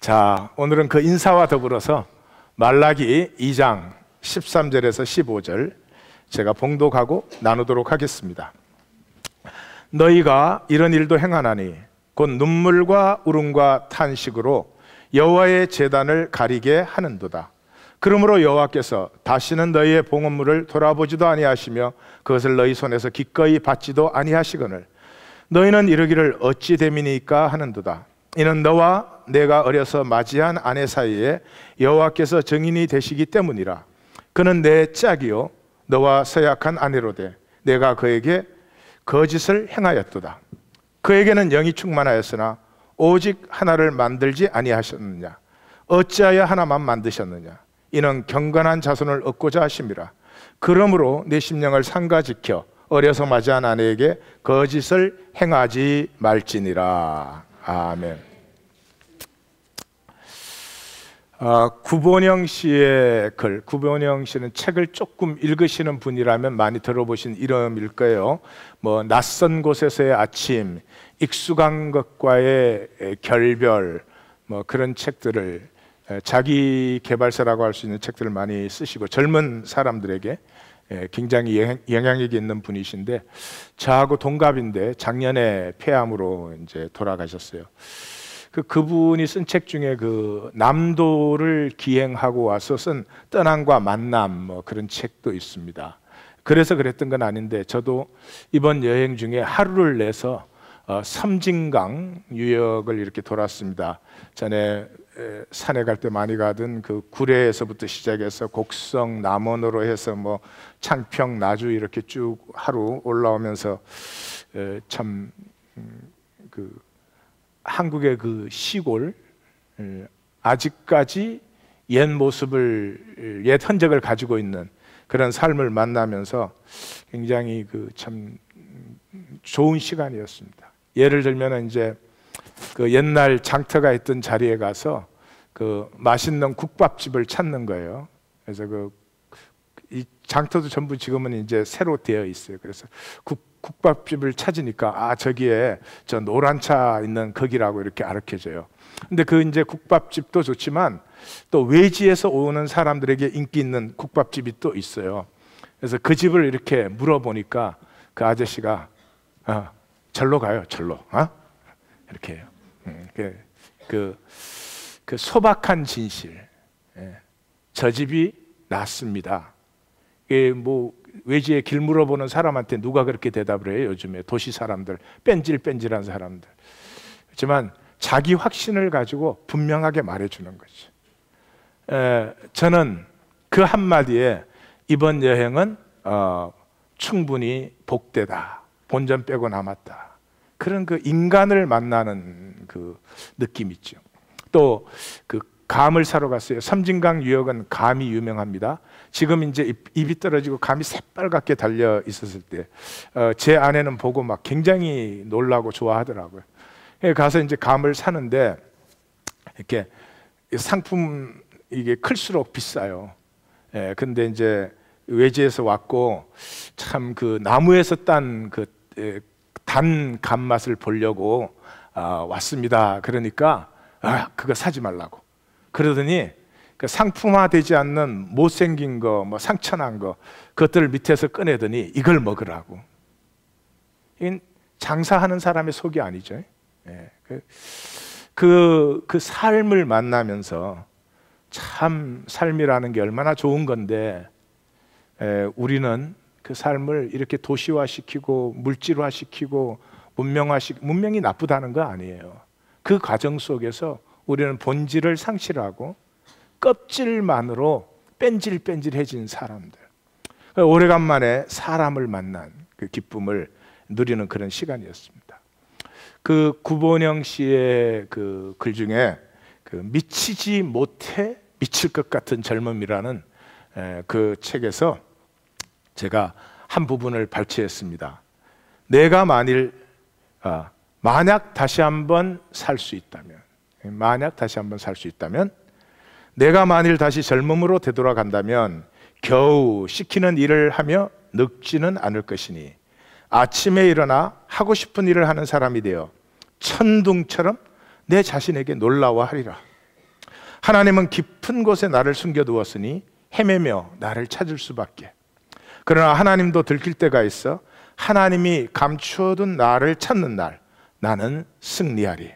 자, 오늘은 그 인사와 더불어서 말라기 2장 13절에서 15절 제가 봉독하고 나누도록 하겠습니다. 너희가 이런 일도 행하나니 곧 눈물과 울음과 탄식으로 여호와의 제단을 가리게 하는도다. 그러므로 여호와께서 다시는 너희의 봉헌물을 돌아보지도 아니하시며 그것을 너희 손에서 기꺼이 받지도 아니하시거늘 너희는 이르기를 어찌 됨이니까 하는도다. 이는 너와 내가 어려서 맞이한 아내 사이에 여호와께서 증인이 되시기 때문이라. 그는 내 짝이요 너와 서약한 아내로되 내가 그에게 거짓을 행하였도다. 그에게는 영이 충만하였으나 오직 하나를 만들지 아니하셨느냐? 어찌하여 하나만 만드셨느냐? 이는 경건한 자손을 얻고자 하심이라. 그러므로 내 심령을 삼가지켜 어려서 맞이한 아내에게 거짓을 행하지 말지니라. 아멘. 구본영 씨의 글, 구본영 씨는 책을 조금 읽으시는 분이라면 많이 들어보신 이름일 거예요. 뭐 낯선 곳에서의 아침, 익숙한 것과의 결별, 뭐 그런 책들을 자기 개발서라고 할 수 있는 책들을 많이 쓰시고 젊은 사람들에게 굉장히 영향력이 있는 분이신데 저하고 동갑인데 작년에 폐암으로 이제 돌아가셨어요. 그분이 쓴 책 중에 그 남도를 기행하고 와서 쓴 떠남과 만남 뭐 그런 책도 있습니다. 그래서 그랬던 건 아닌데 저도 이번 여행 중에 하루를 내서 섬진강 유역을 이렇게 돌았습니다. 전에 산에 갈 때 많이 가던 그 구례에서부터 시작해서 곡성, 남원으로 해서 뭐 창평, 나주 이렇게 쭉 하루 올라오면서 참 그 한국의 그 시골 아직까지 옛 모습을 옛 흔적을 가지고 있는 그런 삶을 만나면서 굉장히 그 참 좋은 시간이었습니다. 예를 들면 이제 그 옛날 장터가 있던 자리에 가서 그 맛있는 국밥집을 찾는 거예요. 그래서 이 장터도 전부 지금은 이제 새로 되어 있어요. 그래서 국밥집을 찾으니까 저기에 저 노란 차 있는 거기라고 이렇게 알려줘요. 근데 그 이제 국밥집도 좋지만 또 외지에서 오는 사람들에게 인기 있는 국밥집이 또 있어요. 그래서 그 집을 이렇게 물어보니까 그 아저씨가 절로 가요, 절로. 이렇게 해요. 그 소박한 진실. 저 집이 낫습니다. 뭐 외지에 길 물어보는 사람한테 누가 그렇게 대답을 해요? 요즘에 도시 사람들, 뺀질뺀질한 사람들. 그렇지만 자기 확신을 가지고 분명하게 말해주는 거죠. 저는 그 한마디에 이번 여행은 충분히 복되다. 본전 빼고 남았다. 그런 그 인간을 만나는 그 느낌 있죠. 또 그 감을 사러 갔어요. 섬진강 유역은 감이 유명합니다. 지금 이제 입이 떨어지고 감이 새빨갛게 달려 있었을 때 제 아내는 보고 막 굉장히 놀라고 좋아하더라고요. 가서 이제 감을 사는데 이렇게 상품 이게 클수록 비싸요. 근데 이제 외지에서 왔고 참 그 나무에서 딴 그 단 감 맛을 보려고 왔습니다. 그러니까 그거 사지 말라고. 그러더니 그 상품화되지 않는 못생긴 거, 뭐 상처난 거 그것들을 밑에서 꺼내더니 이걸 먹으라고. 이건 장사하는 사람의 속이 아니죠. 그 삶을 만나면서 참 삶이라는 게 얼마나 좋은 건데 우리는 그 삶을 이렇게 도시화시키고 물질화시키고 문명이 나쁘다는 거 아니에요. 그 과정 속에서 우리는 본질을 상실하고 껍질만으로 뺀질뺀질해진 사람들. 오래간만에 사람을 만난 그 기쁨을 누리는 그런 시간이었습니다. 그 구본영 씨의 그 글 중에 그 미치지 못해 미칠 것 같은 젊음이라는 그 책에서 제가 한 부분을 발췌했습니다. 내가 만약 다시 한번 살 수 있다면, 내가 만일 다시 젊음으로 되돌아간다면 겨우 시키는 일을 하며 늙지는 않을 것이니 아침에 일어나 하고 싶은 일을 하는 사람이 되어 천둥처럼 내 자신에게 놀라워하리라. 하나님은 깊은 곳에 나를 숨겨두었으니 헤매며 나를 찾을 수밖에. 그러나 하나님도 들킬 때가 있어 하나님이 감추어둔 나를 찾는 날 나는 승리하리.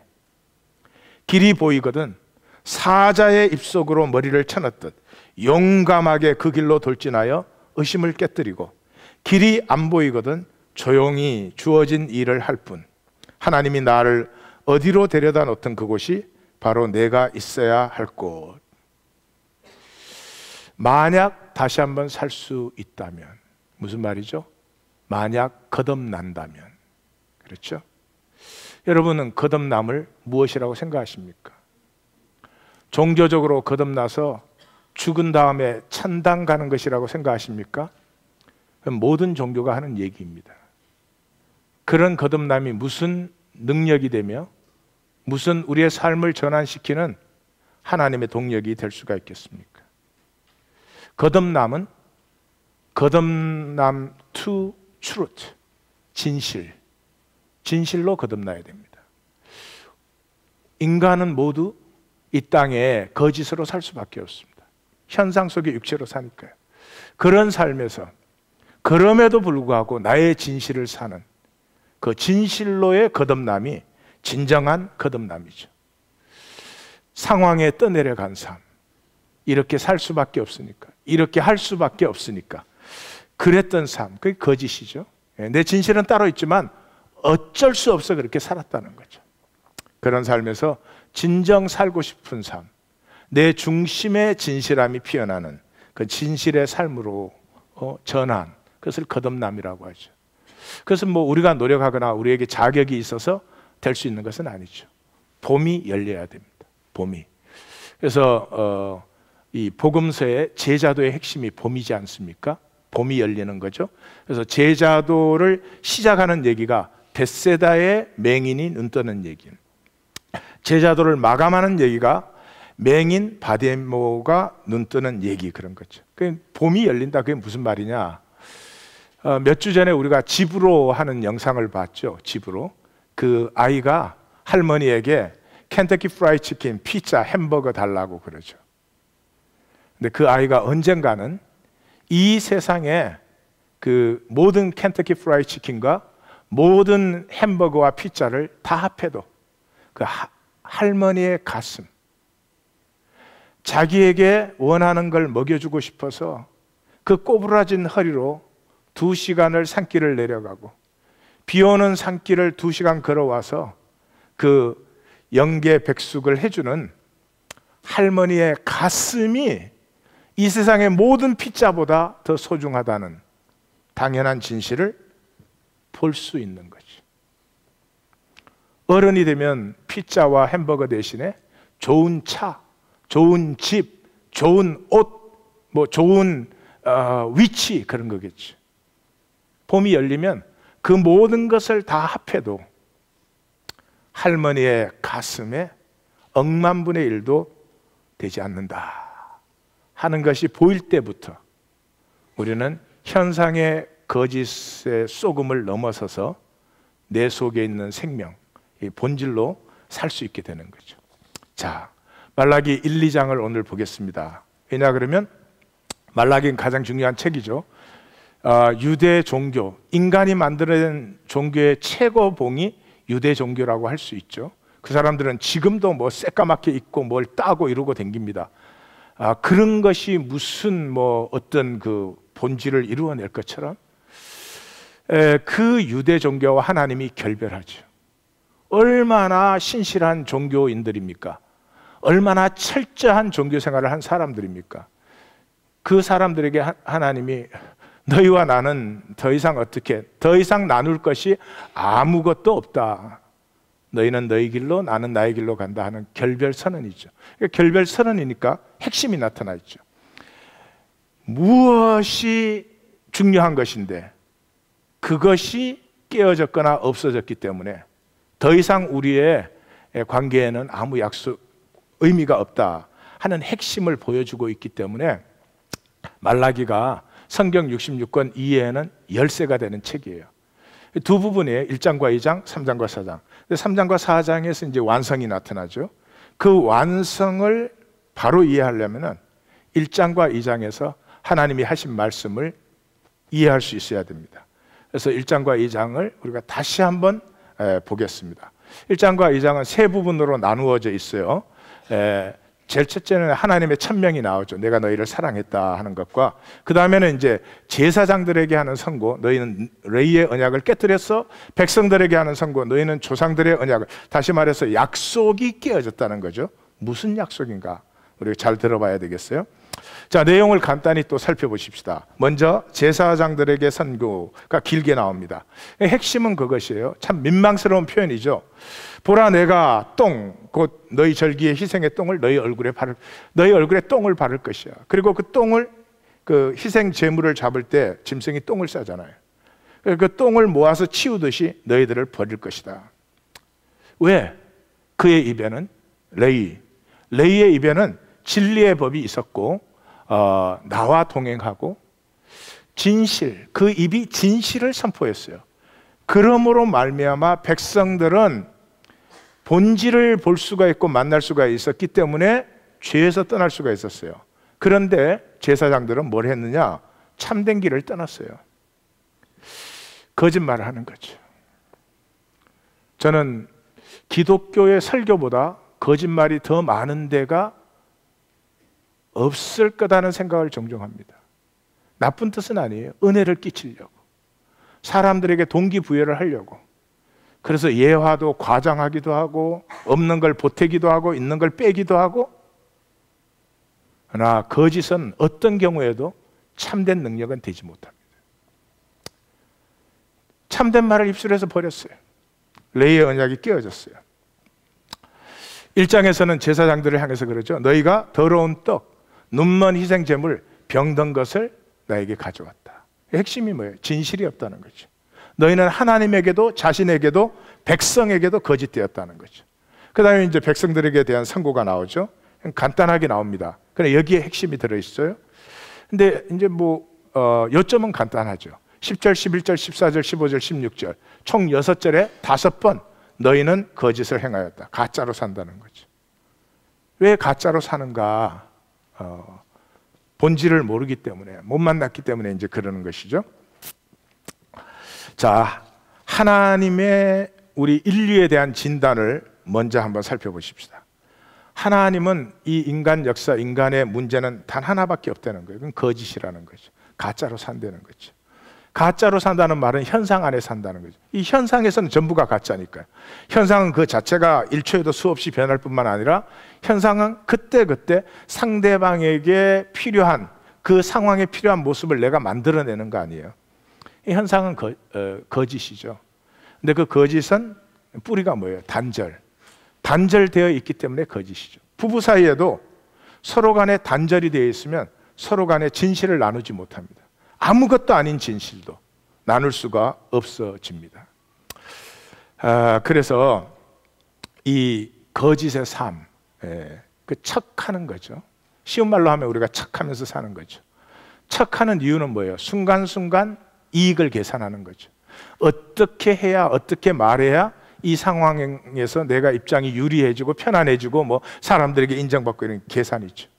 길이 보이거든 사자의 입속으로 머리를 쳐넣듯 용감하게 그 길로 돌진하여 의심을 깨뜨리고, 길이 안 보이거든 조용히 주어진 일을 할 뿐. 하나님이 나를 어디로 데려다 놓던 그곳이 바로 내가 있어야 할 곳. 만약 다시 한번 살 수 있다면, 무슨 말이죠? 만약 거듭난다면. 그렇죠? 여러분은 거듭남을 무엇이라고 생각하십니까? 종교적으로 거듭나서 죽은 다음에 천당 가는 것이라고 생각하십니까? 모든 종교가 하는 얘기입니다. 그런 거듭남이 무슨 능력이 되며 무슨 우리의 삶을 전환시키는 하나님의 동력이 될 수가 있겠습니까? 거듭남은 거듭남 to truth, 진실로 거듭나야 됩니다. 인간은 모두 이 땅에 거짓으로 살 수밖에 없습니다. 현상 속의 육체로 사니까요. 그런 삶에서 그럼에도 불구하고 나의 진실을 사는 그 진실로의 거듭남이 진정한 거듭남이죠. 상황에 떠내려간 삶, 이렇게 살 수밖에 없으니까, 이렇게 할 수밖에 없으니까 그랬던 삶, 그게 거짓이죠. 내 진실은 따로 있지만 어쩔 수 없어 그렇게 살았다는 거죠. 그런 삶에서 진정 살고 싶은 삶, 내 중심의 진실함이 피어나는 그 진실의 삶으로 전환, 그것을 거듭남이라고 하죠. 그것은 뭐 우리가 노력하거나 우리에게 자격이 있어서 될 수 있는 것은 아니죠. 봄이 열려야 됩니다. 봄이. 그래서 이 복음서의 제자도의 핵심이 봄이지 않습니까? 봄이 열리는 거죠. 그래서 제자도를 시작하는 얘기가 벳세다의 맹인이 눈 뜨는 얘기는, 제자도를 마감하는 얘기가 맹인 바데모가 눈 뜨는 얘기, 그런 거죠. 봄이 열린다, 그게 무슨 말이냐? 몇 주 전에 우리가 집으로 하는 영상을 봤죠. 집으로. 그 아이가 할머니에게 켄터키 프라이드 치킨, 피자, 햄버거 달라고 그러죠. 근데 그 아이가 언젠가는 이 세상에 그 모든 켄터키 프라이드 치킨과 모든 햄버거와 피자를 다 합해도 그 할머니의 가슴, 자기에게 원하는 걸 먹여주고 싶어서 그 꼬부라진 허리로 2시간을 산길을 내려가고, 비 오는 산길을 2시간 걸어와서 그 영계 백숙을 해주는 할머니의 가슴이 이 세상의 모든 피자보다 더 소중하다는 당연한 진실을 볼 수 있는 거죠. 어른이 되면 피자와 햄버거 대신에 좋은 차, 좋은 집, 좋은 옷, 뭐 좋은 위치, 그런 거겠죠. 봄이 열리면 그 모든 것을 다 합해도 할머니의 가슴에 억만분의 1도 되지 않는다 하는 것이 보일 때부터 우리는 현상의 거짓의 속음을 넘어서서 내 속에 있는 생명, 이 본질로 살 수 있게 되는 거죠. 자, 말라기 1, 2장을 오늘 보겠습니다. 왜냐 그러면 말라기는 가장 중요한 책이죠. 유대 종교, 인간이 만들어낸 종교의 최고봉이 유대 종교라고 할 수 있죠. 그 사람들은 지금도 뭐 새까맣게 입고 뭘 따고 이러고 댕깁니다. 그런 것이 무슨 뭐 어떤 그 본질을 이루어낼 것처럼 그 유대 종교와 하나님이 결별하죠. 얼마나 신실한 종교인들입니까? 얼마나 철저한 종교 생활을 한 사람들입니까? 그 사람들에게 하나님이 너희와 나는 더 이상 나눌 것이 아무것도 없다. 너희는 너희 길로, 나는 나의 길로 간다 하는 결별 선언이죠. 결별 선언이니까 핵심이 나타나 있죠. 무엇이 중요한 것인데 그것이 깨어졌거나 없어졌기 때문에 더 이상 우리의 관계에는 아무 의미가 없다 하는 핵심을 보여주고 있기 때문에 말라기가 성경 66권 이해에는 열쇠가 되는 책이에요. 두 부분이에요. 1장과 2장, 3장과 4장. 3장과 4장에서 이제 완성이 나타나죠. 그 완성을 바로 이해하려면은 1장과 2장에서 하나님이 하신 말씀을 이해할 수 있어야 됩니다. 그래서 1장과 2장을 우리가 다시 한번 보겠습니다. 1장과 2장은 세 부분으로 나누어져 있어요. 제일 첫째는 하나님의 천명이 나오죠. 내가 너희를 사랑했다 하는 것과, 그 다음에는 이제 제사장들에게 하는 선고, 너희는 레위의 언약을 깨뜨렸어. 백성들에게 하는 선고, 너희는 조상들의 언약을, 다시 말해서 약속이 깨어졌다는 거죠. 무슨 약속인가? 우리가 잘 들어봐야 되겠어요. 자, 내용을 간단히 또 살펴보십시다. 먼저 제사장들에게 선고가 길게 나옵니다. 핵심은 그것이에요. 참 민망스러운 표현이죠. 보라, 내가 똥, 곧 너희 절기의 희생의 똥을 너희 얼굴에 똥을 바를 것이야. 그리고 그 똥을, 그 희생 제물을 잡을 때 짐승이 똥을 싸잖아요. 그 똥을 모아서 치우듯이 너희들을 버릴 것이다. 왜? 그의 입에는 레위의 입에는 진리의 법이 있었고, 나와 동행하고 진실, 그 입이 진실을 선포했어요. 그러므로 말미암아 백성들은 본질을 볼 수가 있고 만날 수가 있었기 때문에 죄에서 떠날 수가 있었어요. 그런데 제사장들은 뭘 했느냐? 참된 길을 떠났어요. 거짓말을 하는 거죠. 저는 기독교의 설교보다 거짓말이 더 많은 데가 없을 거다는 생각을 종종 합니다. 나쁜 뜻은 아니에요. 은혜를 끼치려고, 사람들에게 동기부여를 하려고. 그래서 예화도 과장하기도 하고, 없는 걸 보태기도 하고, 있는 걸 빼기도 하고. 그러나 거짓은 어떤 경우에도 참된 능력은 되지 못합니다. 참된 말을 입술에서 버렸어요. 레위의 언약이 깨어졌어요. 1장에서는 제사장들을 향해서 그러죠. 너희가 더러운 떡, 눈먼 희생제물, 병든 것을 나에게 가져왔다. 핵심이 뭐예요? 진실이 없다는 거죠. 너희는 하나님에게도 자신에게도 백성에게도 거짓되었다는 거죠. 그 다음에 이제 백성들에게 대한 선고가 나오죠. 간단하게 나옵니다. 그런데 여기에 핵심이 들어있어요. 근데 이제 요점은 간단하죠. 10절, 11절, 14절, 15절, 16절 총 6절에 5번 너희는 거짓을 행하였다. 가짜로 산다는 거죠. 왜 가짜로 사는가? 본질을 모르기 때문에, 못 만났기 때문에 이제 그러는 것이죠. 자, 하나님의 우리 인류에 대한 진단을 먼저 한번 살펴보십시다. 하나님은 이 인간 역사, 인간의 문제는 단 하나밖에 없다는 거예요. 그건 거짓이라는 거죠. 가짜로 산다는 거죠. 가짜로 산다는 말은 현상 안에 산다는 거죠. 이 현상에서는 전부가 가짜니까요. 현상은 그 자체가 1초에도 수없이 변할 뿐만 아니라 현상은 그때그때 상대방에게 필요한, 그 상황에 필요한 모습을 내가 만들어내는 거 아니에요. 이 현상은 거짓이죠. 근데 그 거짓은 뿌리가 뭐예요? 단절되어 있기 때문에 거짓이죠. 부부 사이에도 서로 간에 단절이 되어 있으면 서로 간에 진실을 나누지 못합니다. 아무것도 아닌 진실도 나눌 수가 없어집니다. 그래서 이 거짓의 삶, 그 척하는 거죠. 쉬운 말로 하면 우리가 척하면서 사는 거죠. 척하는 이유는 뭐예요? 순간순간 이익을 계산하는 거죠. 어떻게 해야, 어떻게 말해야 이 상황에서 내가 입장이 유리해지고 편안해지고 사람들에게 인정받고 이런 계산이죠.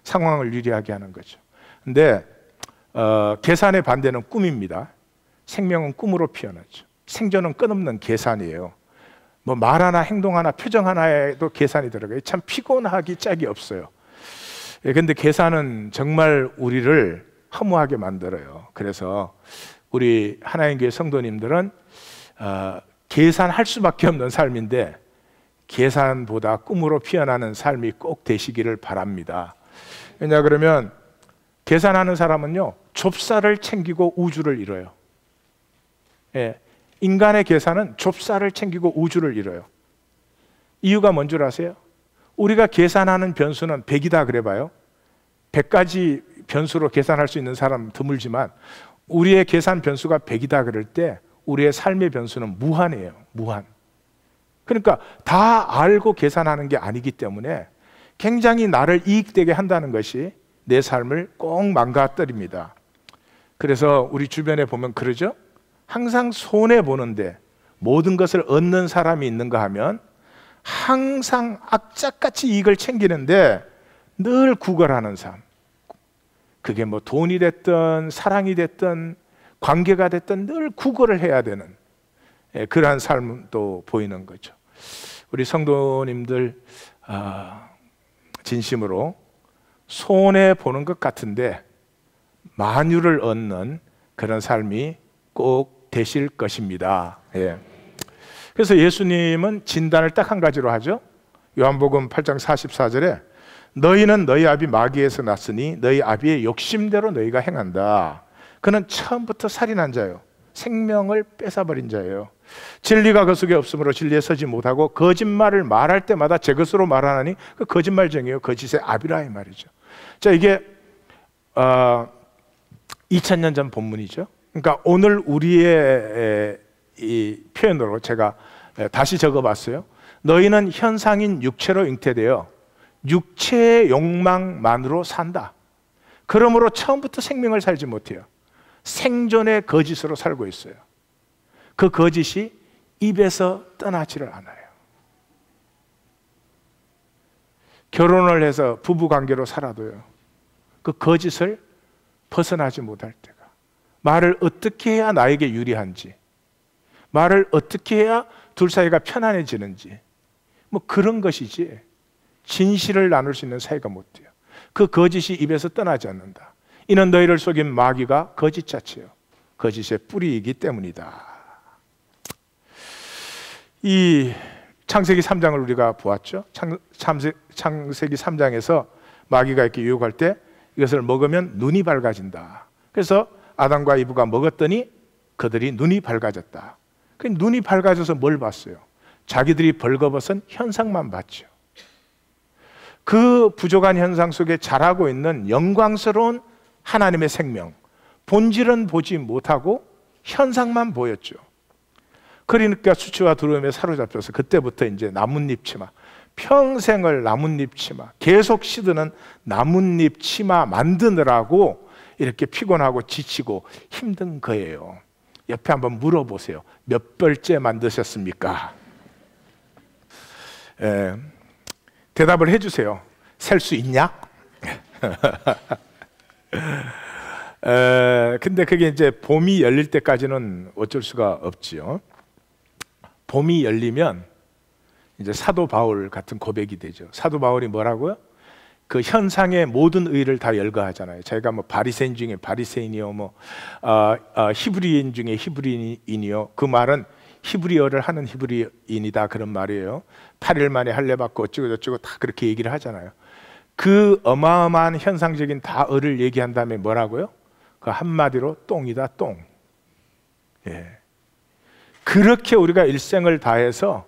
상황을 유리하게 하는 거죠. 근데 계산의 반대는 꿈입니다. 생명은 꿈으로 피어나죠. 생존은 끝없는 계산이에요. 말 하나, 행동 하나, 표정 하나에도 계산이 들어가요. 참 피곤하기 짝이 없어요. 그런데 계산은 정말 우리를 허무하게 만들어요. 그래서 우리 하나님 교회 성도님들은 계산할 수밖에 없는 삶인데 계산보다 꿈으로 피어나는 삶이 꼭 되시기를 바랍니다. 왜냐 그러면 계산하는 사람은요, 좁쌀을 챙기고 우주를 잃어요. 인간의 계산은 좁쌀을 챙기고 우주를 잃어요. 이유가 뭔 줄 아세요? 우리가 계산하는 변수는 100이다 그래봐요. 100가지 변수로 계산할 수 있는 사람 드물지만 우리의 계산 변수가 100이다 그럴 때 우리의 삶의 변수는 무한이에요. 무한. 그러니까 다 알고 계산하는 게 아니기 때문에 굉장히 나를 이익되게 한다는 것이 내 삶을 꼭 망가뜨립니다. 그래서 우리 주변에 보면 그러죠? 항상 손해보는데 모든 것을 얻는 사람이 있는가 하면 항상 악착같이 이익을 챙기는데 늘 구걸하는 삶. 그게 뭐 돈이 됐든 사랑이 됐든 관계가 됐든 늘 구걸을 해야 되는 그러한 삶도 보이는 거죠. 우리 성도님들 진심으로 손해 보는 것 같은데 만유를 얻는 그런 삶이 꼭 되실 것입니다. 그래서 예수님은 진단을 딱 한 가지로 하죠. 요한복음 8장 44절에 너희는 너희 아비 마귀에서 났으니 너희 아비의 욕심대로 너희가 행한다. 그는 처음부터 살인한 자요, 생명을 뺏어버린 자예요. 진리가 그 속에 없으므로 진리에 서지 못하고 거짓말을 말할 때마다 제 것으로 말하나니 그 거짓말쟁이요 거짓의 아비라 이 말이죠. 자, 이게 2000년 전 본문이죠. 그러니까 오늘 우리의 이 표현으로 제가 다시 적어봤어요. 너희는 현상인 육체로 잉태되어 육체의 욕망만으로 산다. 그러므로 처음부터 생명을 살지 못해요. 생존의 거짓으로 살고 있어요. 그 거짓이 입에서 떠나지를 않아요. 결혼을 해서 부부관계로 살아도요, 그 거짓을 벗어나지 못할 때가, 말을 어떻게 해야 나에게 유리한지, 말을 어떻게 해야 둘 사이가 편안해지는지, 뭐 그런 것이지 진실을 나눌 수 있는 사이가 못 돼요. 그 거짓이 입에서 떠나지 않는다. 이는 너희를 속인 마귀가 거짓 자체요, 거짓의 뿌리이기 때문이다. 이 창세기 3장을 우리가 보았죠. 창세기 3장에서 마귀가 이렇게 유혹할 때 이것을 먹으면 눈이 밝아진다. 그래서 아담과 이브가 먹었더니 그들이 눈이 밝아졌다. 그 눈이 밝아져서 뭘 봤어요? 자기들이 벌거벗은 현상만 봤죠. 그 부족한 현상 속에 자라고 있는 영광스러운 하나님의 생명, 본질은 보지 못하고 현상만 보였죠. 그러니까 수치와 두려움에 사로잡혀서 그때부터 이제 나뭇잎 치마, 평생을 나뭇잎 치마, 계속 시드는 나뭇잎 치마 만드느라고 이렇게 피곤하고 지치고 힘든 거예요. 옆에 한번 물어보세요. 몇 벌째 만드셨습니까? 대답을 해주세요. 셀 수 있냐? 근데 그게 이제 봄이 열릴 때까지는 어쩔 수가 없지요. 봄이 열리면 이제 사도 바울 같은 고백이 되죠. 사도 바울이 뭐라고요? 그 현상의 모든 의를 다 열거하잖아요. 저희가 뭐 바리새인 중에 바리새인이요, 뭐 히브리인 중에 히브리인이요. 그 말은 히브리어를 하는 히브리인이다 그런 말이에요. 8일 만에 할례 받고 어쩌고 저쩌고 다 그렇게 얘기를 하잖아요. 그 어마어마한 현상적인 다의를 얘기한 다음에 뭐라고요? 그 한마디로 똥이다, 똥. 그렇게 우리가 일생을 다해서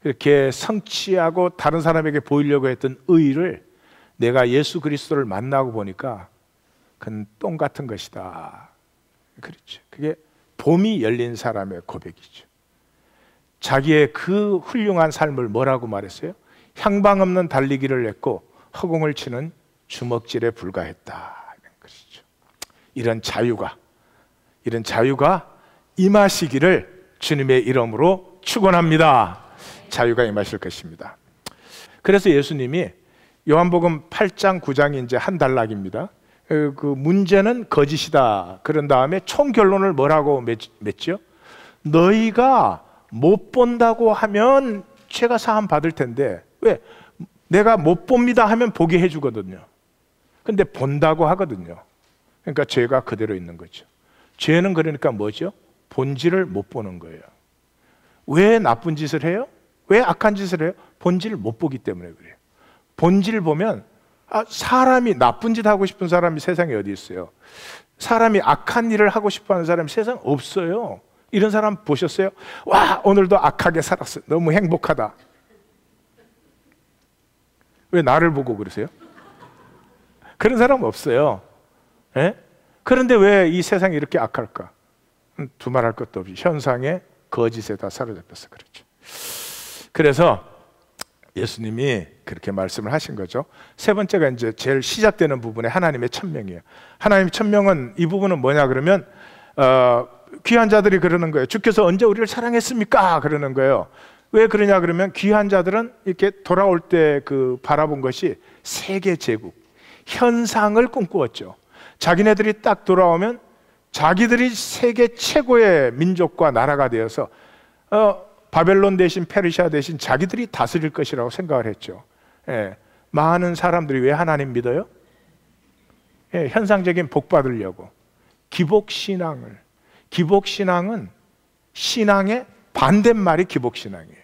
이렇게 성취하고 다른 사람에게 보이려고 했던 의의를 내가 예수 그리스도를 만나고 보니까 그건 똥 같은 것이다. 그렇죠. 그게 봄이 열린 사람의 고백이죠. 자기의 그 훌륭한 삶을 뭐라고 말했어요? 향방 없는 달리기를 했고 허공을 치는 주먹질에 불과했다. 이런 것이죠. 이런 자유가 임하시기를 주님의 이름으로 축원합니다. 자유가 임하실 것입니다. 그래서 예수님이 요한복음 8장 9장이 이제 한 단락입니다. 그 문제는 거짓이다. 그런 다음에 총 결론을 뭐라고 맺죠? 너희가 못 본다고 하면 죄가 사함 받을 텐데, 왜? 내가 못 봅니다 하면 보게 해주거든요. 근데 본다고 하거든요. 그러니까 죄가 그대로 있는 거죠. 죄는 그러니까 뭐죠? 본질을 못 보는 거예요. 왜 나쁜 짓을 해요? 왜 악한 짓을 해요? 본질을 못 보기 때문에 그래요. 본질을 보면 사람이 나쁜 짓 하고 싶은 사람이 세상에 어디 있어요? 사람이 악한 일을 하고 싶어하는 사람이 세상에 없어요. 이런 사람 보셨어요? 와, 오늘도 악하게 살았어. 너무 행복하다. 왜 나를 보고 그러세요? 그런 사람 없어요. 그런데 왜 이 세상이 이렇게 악할까? 두말할 것도 없이 현상의 거짓에 다 사로잡혀서 그렇죠. 그래서 예수님이 그렇게 말씀을 하신 거죠. 세 번째가 이제 제일 시작되는 부분에 하나님의 천명이에요. 하나님의 천명은 이 부분은 뭐냐 그러면 귀한 자들이 그러는 거예요. 주께서 언제 우리를 사랑했습니까? 그러는 거예요. 왜 그러냐 그러면 귀한 자들은 이렇게 돌아올 때 그 바라본 것이 세계 제국, 현상을 꿈꾸었죠. 자기네들이 딱 돌아오면 자기들이 세계 최고의 민족과 나라가 되어서 바벨론 대신 페르시아 대신 자기들이 다스릴 것이라고 생각을 했죠. 예, 많은 사람들이 왜 하나님 믿어요? 예, 현상적인 복 받으려고. 기복신앙은 신앙의 반대말이 기복신앙이에요.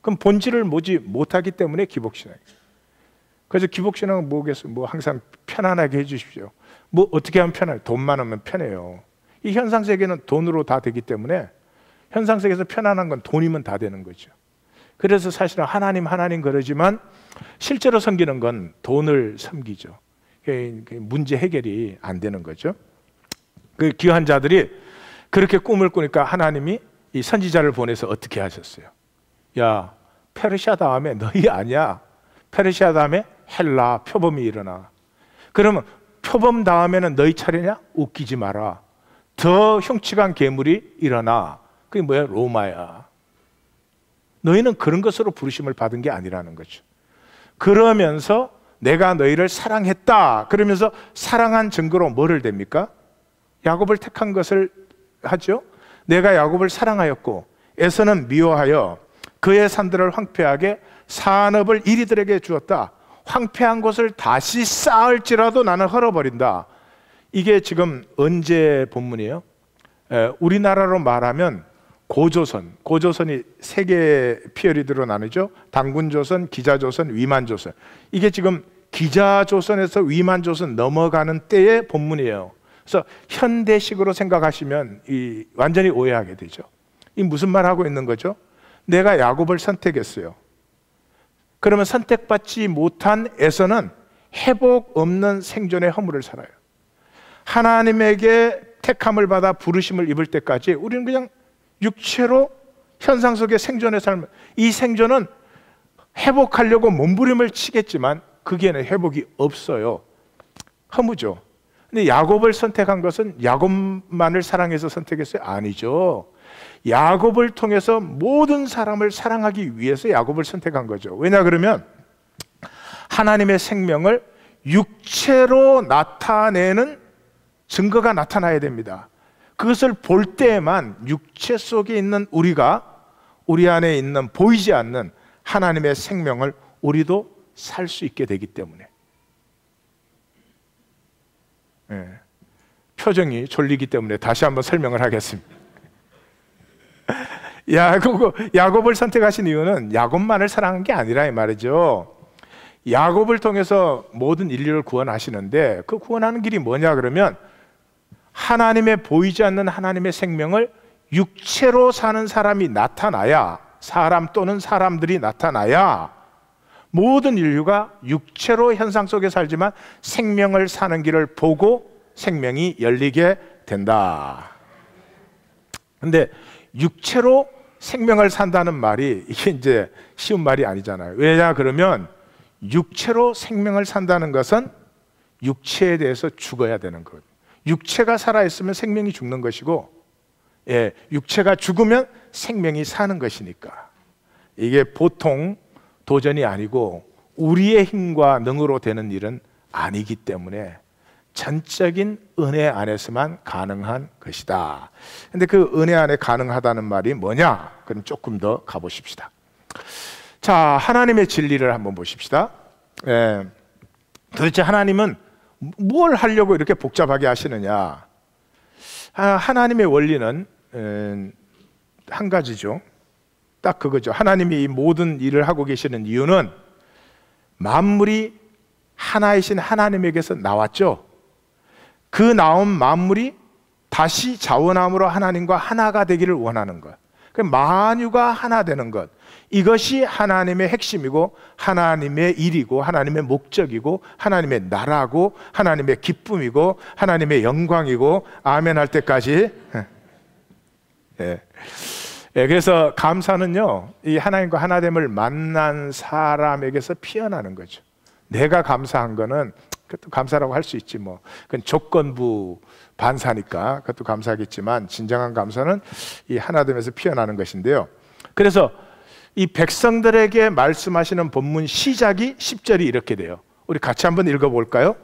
그럼 본질을 보지 못하기 때문에 기복신앙이에요. 그래서 기복신앙은 뭐겠어요? 뭐 항상 편안하게 해주십시오. 뭐 어떻게 하면 편해요? 돈 많으면 편해요. 이 현상세계는 돈으로 다 되기 때문에 현상세계에서 편안한 건 돈이면 다 되는 거죠. 그래서 사실은 하나님 그러지만 실제로 섬기는 건 돈을 섬기죠. 문제 해결이 안 되는 거죠. 그 귀한 자들이 그렇게 꿈을 꾸니까 하나님이 이 선지자를 보내서 어떻게 하셨어요? 야, 페르시아 다음에 너희 아니야. 페르시아 다음에 헬라 표범이 일어나. 그러면 표범 다음에는 너희 차례냐? 웃기지 마라. 더 흉측한 괴물이 일어나. 그게 뭐야? 로마야. 너희는 그런 것으로 부르심을 받은 게 아니라는 거죠. 그러면서 내가 너희를 사랑했다. 그러면서 사랑한 증거로 뭐를 댑니까? 야곱을 택한 것을 하죠. 내가 야곱을 사랑하였고 에서는 미워하여 그의 산들을 황폐하게 산업을 이리들에게 주었다. 황폐한 곳을 다시 쌓을지라도 나는 헐어버린다. 이게 지금 언제 본문이에요? 우리나라로 말하면 고조선이 세 개의 피어리드로 나누죠. 당군조선, 기자조선, 위만조선. 이게 지금 기자조선에서 위만조선 넘어가는 때의 본문이에요. 그래서 현대식으로 생각하시면 완전히 오해하게 되죠. 이 무슨 말 하고 있는 거죠? 내가 야곱을 선택했어요. 그러면 선택받지 못한 에서는 회복 없는 생존의 허물을 살아요. 하나님에게 택함을 받아 부르심을 입을 때까지 우리는 그냥 육체로 현상 속의 생존의 삶, 이 생존은 회복하려고 몸부림을 치겠지만 거기에는 회복이 없어요. 허무죠. 근데 야곱을 선택한 것은 야곱만을 사랑해서 선택했어요? 아니죠. 야곱을 통해서 모든 사람을 사랑하기 위해서 야곱을 선택한 거죠. 왜냐 그러면 하나님의 생명을 육체로 나타내는 증거가 나타나야 됩니다. 그것을 볼 때에만 육체 속에 있는 우리 안에 있는 보이지 않는 하나님의 생명을 우리도 살 수 있게 되기 때문에. 표정이 졸리기 때문에 다시 한번 설명을 하겠습니다. 야곱을 선택하신 이유는 야곱만을 사랑한 게 아니라 이 말이죠. 야곱을 통해서 모든 인류를 구원하시는데 그 구원하는 길이 뭐냐 그러면 하나님의 보이지 않는 하나님의 생명을 육체로 사는 사람이 나타나야, 사람 또는 사람들이 나타나야 모든 인류가 육체로 현상 속에 살지만 생명을 사는 길을 보고 생명이 열리게 된다. 근데 육체로 생명을 산다는 말이 이게 이제 쉬운 말이 아니잖아요. 왜냐 그러면 육체로 생명을 산다는 것은 육체에 대해서 죽어야 되는 것. 육체가 살아있으면 생명이 죽는 것이고, 육체가 죽으면 생명이 사는 것이니까 이게 보통 도전이 아니고 우리의 힘과 능으로 되는 일은 아니기 때문에 전적인 은혜 안에서만 가능한 것이다. 근데 그 은혜 안에 가능하다는 말이 뭐냐? 그럼 조금 더 가보십시다. 자, 하나님의 진리를 한번 보십시다. 도대체 하나님은 뭘 하려고 이렇게 복잡하게 하시느냐? 하나님의 원리는 한 가지죠. 딱 그거죠. 하나님이 이 모든 일을 하고 계시는 이유는 만물이 하나이신 하나님에게서 나왔죠. 그 나온 만물이 다시 자원함으로 하나님과 하나가 되기를 원하는 것. 만유가 하나 되는 것. 이것이 하나님의 핵심이고 하나님의 일이고 하나님의 목적이고 하나님의 나라고 하나님의 기쁨이고 하나님의 영광이고 아멘 할 때까지. 그래서 감사는요, 이 하나님과 하나됨을 만난 사람에게서 피어나는 거죠. 내가 감사한 거는 그것도 감사라고 할 수 있지 뭐. 그건 조건부 반사니까 그것도 감사하겠지만 진정한 감사는 이 하나됨에서 피어나는 것인데요. 그래서 이 백성들에게 말씀하시는 본문 시작이 10절이 이렇게 돼요. 우리 같이 한번 읽어볼까요?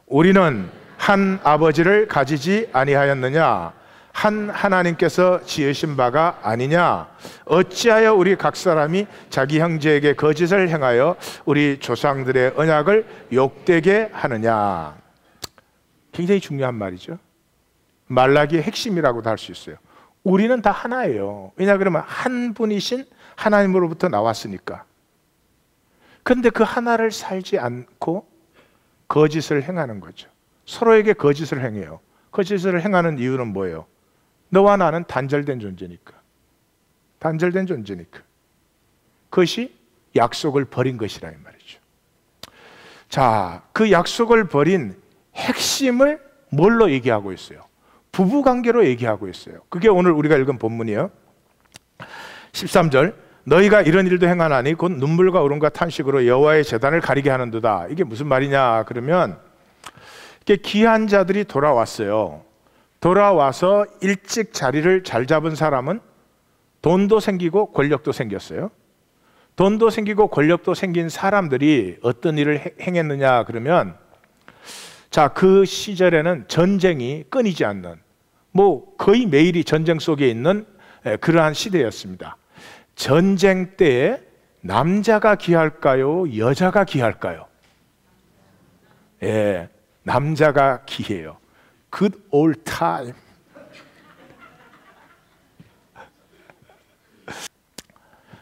우리는 한 아버지를 가지지 아니하였느냐? 한 하나님께서 지으신 바가 아니냐? 어찌하여 우리 각 사람이 자기 형제에게 거짓을 행하여 우리 조상들의 언약을 욕되게 하느냐? 굉장히 중요한 말이죠. 말라기의 핵심이라고도 할 수 있어요. 우리는 다 하나예요. 왜냐 그러면 한 분이신 하나님으로부터 나왔으니까. 그런데 그 하나를 살지 않고 거짓을 행하는 거죠. 서로에게 거짓을 행해요. 거짓을 행하는 이유는 뭐예요? 너와 나는 단절된 존재니까. 단절된 존재니까. 그것이 약속을 버린 것이라 이 말이죠. 자, 그 약속을 버린 핵심을 뭘로 얘기하고 있어요? 부부관계로 얘기하고 있어요. 그게 오늘 우리가 읽은 본문이에요. 13절, 너희가 이런 일도 행하나니 곧 눈물과 울음과 탄식으로 여호와의 제단을 가리게 하는도다. 이게 무슨 말이냐 그러면, 이게 귀한 자들이 돌아왔어요. 돌아와서 일찍 자리를 잘 잡은 사람은 돈도 생기고 권력도 생겼어요. 돈도 생기고 권력도 생긴 사람들이 어떤 일을 행했느냐 그러면, 자, 그 시절에는 전쟁이 끊이지 않는, 뭐 거의 매일이 전쟁 속에 있는 그러한 시대였습니다. 전쟁 때에 남자가 귀할까요? 여자가 귀할까요? 예, 남자가 귀해요. Good old time.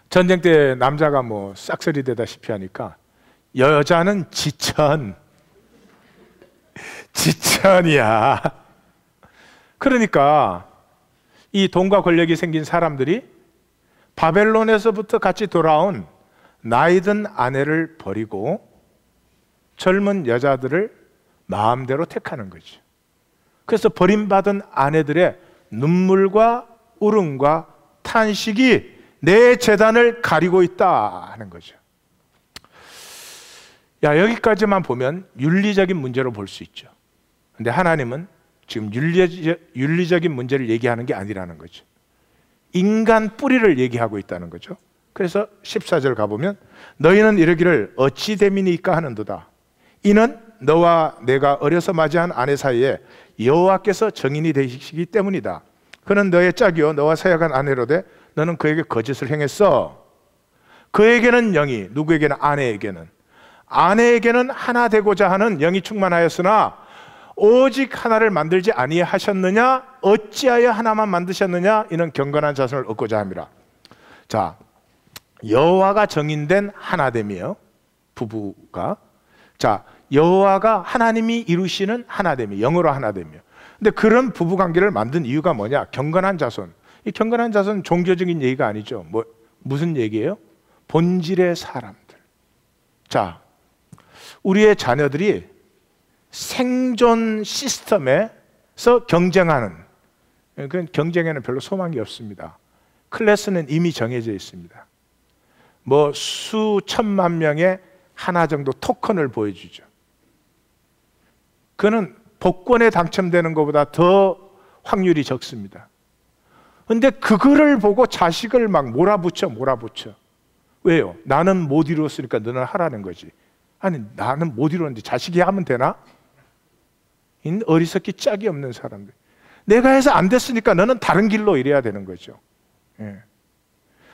전쟁 때 남자가 뭐 싹쓸이 되다시피 하니까 여자는 지천이야. 그러니까 이 돈과 권력이 생긴 사람들이 바벨론에서부터 같이 돌아온 나이든 아내를 버리고 젊은 여자들을 마음대로 택하는 거죠. 그래서 버림받은 아내들의 눈물과 울음과 탄식이 내 제단을 가리고 있다 하는 거죠. 야, 여기까지만 보면 윤리적인 문제로 볼 수 있죠. 근데 하나님은 지금 윤리적인 문제를 얘기하는 게 아니라는 거죠. 인간 뿌리를 얘기하고 있다는 거죠. 그래서 14절 가보면, 너희는 이르기를 어찌 됨이니까 하는도다. 이는 너와 내가 어려서 맞이한 아내 사이에 여호와께서 정인이 되시기 때문이다. 그는 너의 짝이요 너와 사역한 아내로되 너는 그에게 거짓을 행했어. 그에게는 영이, 누구에게는? 아내에게는 하나 되고자 하는 영이 충만하였으나 오직 하나를 만들지 아니하셨느냐? 어찌하여 하나만 만드셨느냐? 이는 경건한 자손을 얻고자 함이라. 자, 여호와가 정인된 하나됨이에요. 부부가. 자, 여호와가 하나님이 이루시는 하나됨이, 영으로 하나됨이에요. 근데 그런 부부관계를 만든 이유가 뭐냐? 경건한 자손. 이 경건한 자손 종교적인 얘기가 아니죠. 무슨 얘기예요? 본질의 사람들. 자, 우리의 자녀들이 생존 시스템에서 경쟁하는, 그 경쟁에는 별로 소망이 없습니다. 클래스는 이미 정해져 있습니다. 뭐 수천만 명의 하나 정도 토큰을 보여주죠. 그는 복권에 당첨되는 것보다 더 확률이 적습니다. 근데 그거를 보고 자식을 막 몰아붙여. 왜요? 나는 못 이루었으니까 너는 하라는 거지. 아니, 나는 못 이루었는데 자식이 하면 되나? 어리석기 짝이 없는 사람들. 내가 해서 안 됐으니까 너는 다른 길로 이래야 되는 거죠. 예.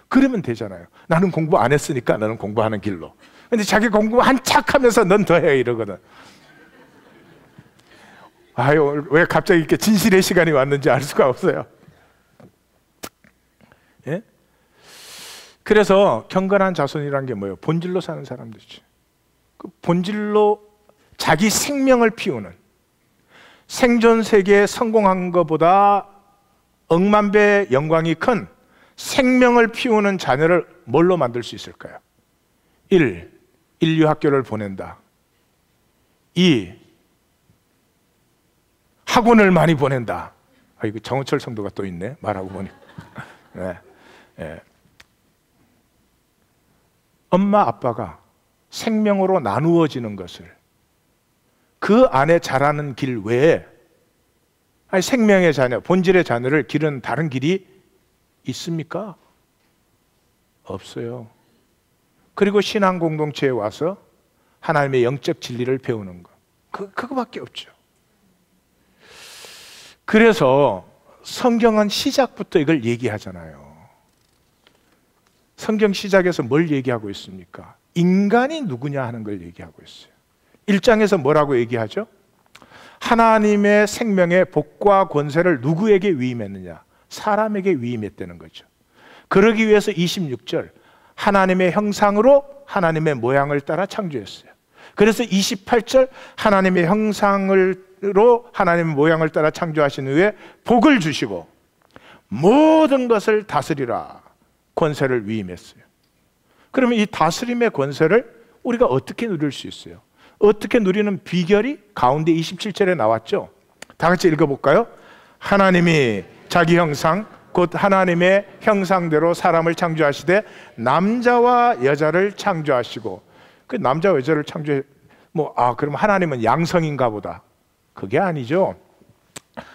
그러면 되잖아요. 나는 공부 안 했으니까 너는 공부하는 길로. 근데 자기 공부 한착 하면서 넌 더 해 이러거든. 아유, 왜 갑자기 이렇게 진실의 시간이 왔는지 알 수가 없어요. 예? 그래서 경건한 자손이란 게 뭐예요? 본질로 사는 사람들이죠. 그 본질로 자기 생명을 피우는, 생존 세계에 성공한 것보다 억만 배 영광이 큰 생명을 피우는 자녀를 뭘로 만들 수 있을까요? 1. 인류 학교를 보낸다. 2. 학원을 많이 보낸다. 아, 이거 정우철 성도가 또 있네, 말하고 보니. 네. 네. 엄마 아빠가 생명으로 나누어지는 것을, 그 안에 자라는 길 외에, 아니, 생명의 자녀, 본질의 자녀를 기르는 다른 길이 있습니까? 없어요. 그리고 신앙 공동체에 와서 하나님의 영적 진리를 배우는 거. 그거밖에 없죠. 그래서 성경은 시작부터 이걸 얘기하잖아요. 성경 시작에서 뭘 얘기하고 있습니까? 인간이 누구냐 하는 걸 얘기하고 있어요. 1장에서 뭐라고 얘기하죠? 하나님의 생명의 복과 권세를 누구에게 위임했느냐? 사람에게 위임했다는 거죠. 그러기 위해서 26절 하나님의 형상으로 하나님의 모양을 따라 창조했어요. 그래서 28절 하나님의 형상으로 하나님의 모양을 따라 창조하신 후에 복을 주시고 모든 것을 다스리라 권세를 위임했어요. 그러면 이 다스림의 권세를 우리가 어떻게 누릴 수 있어요? 어떻게 누리는 비결이 가운데 27절에 나왔죠. 다 같이 읽어볼까요? 하나님이 자기 형상 곧 하나님의 형상대로 사람을 창조하시되 남자와 여자를 창조하시고, 그 남자와 여자를 창조해 그럼 하나님은 양성인가 보다. 그게 아니죠.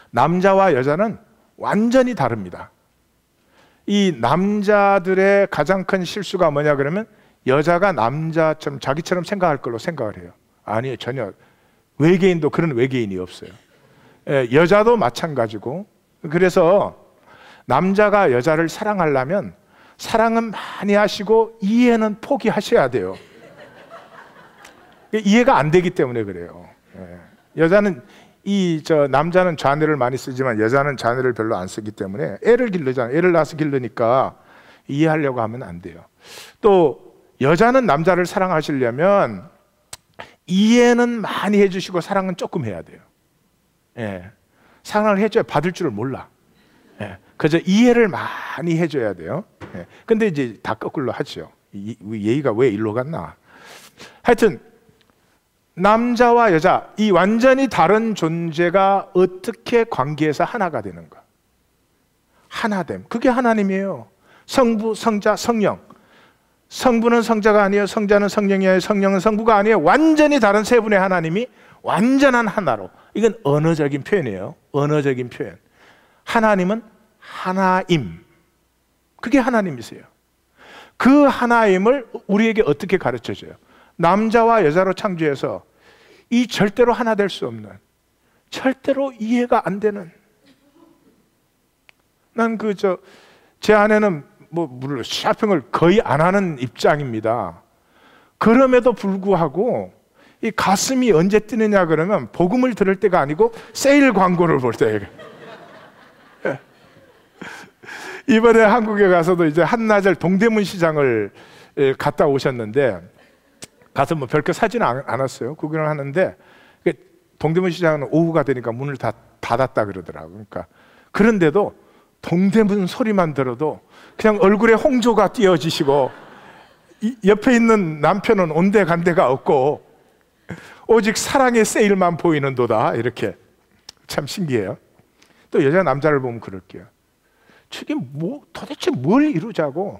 남자와 여자는 완전히 다릅니다. 이 남자들의 가장 큰 실수가 뭐냐 그러면 여자가 남자처럼 자기처럼 생각할 걸로 생각을 해요. 아니에요. 전혀. 외계인도 그런 외계인이 없어요. 여자도 마찬가지고. 그래서 남자가 여자를 사랑하려면 사랑은 많이 하시고 이해는 포기하셔야 돼요. 이해가 안 되기 때문에 그래요. 여자는 남자는 좌뇌를 많이 쓰지만 여자는 좌뇌를 별로 안 쓰기 때문에 애를 기르잖아요. 애를 낳아서 기르니까 이해하려고 하면 안 돼요. 또 여자는 남자를 사랑하시려면 이해는 많이 해주시고 사랑은 조금 해야 돼요. 사랑을 해줘야 받을 줄을 몰라. 그저 이해를 많이 해줘야 돼요. 근데 이제 다 거꾸로 하죠. 예의가 왜 일로 갔나? 하여튼 남자와 여자, 이 완전히 다른 존재가 어떻게 관계에서 하나가 되는가? 하나됨. 그게 하나님이에요. 성부, 성자, 성령. 성부는 성자가 아니에요. 성자는 성령이 아니에요. 성령은 성부가 아니에요. 완전히 다른 세 분의 하나님이 완전한 하나로. 이건 언어적인 표현이에요. 언어적인 표현. 하나님은 하나임. 그게 하나님이세요. 그 하나임을 우리에게 어떻게 가르쳐줘요? 남자와 여자로 창조해서 이 절대로 하나 될 수 없는, 절대로 이해가 안 되는. 난 제 아내는 물론 쇼핑을 거의 안 하는 입장입니다. 그럼에도 불구하고 이 가슴이 언제 뛰느냐 그러면 복음을 들을 때가 아니고 세일 광고를 볼 때. 이번에 한국에 가서도 이제 한나절 동대문 시장을 갔다 오셨는데 가서 별거 사지는 않았어요. 구경을 하는데 동대문 시장은 오후가 되니까 문을 다 닫았다 그러더라고요. 그러니까 그런데도 동대문 소리만 들어도 그냥 얼굴에 홍조가 띄어지시고 옆에 있는 남편은 온데간데가 없고 오직 사랑의 세일만 보이는도다. 이렇게 참 신기해요. 또 여자 남자를 보면 그럴게요. 저게 도대체 뭘 이루자고,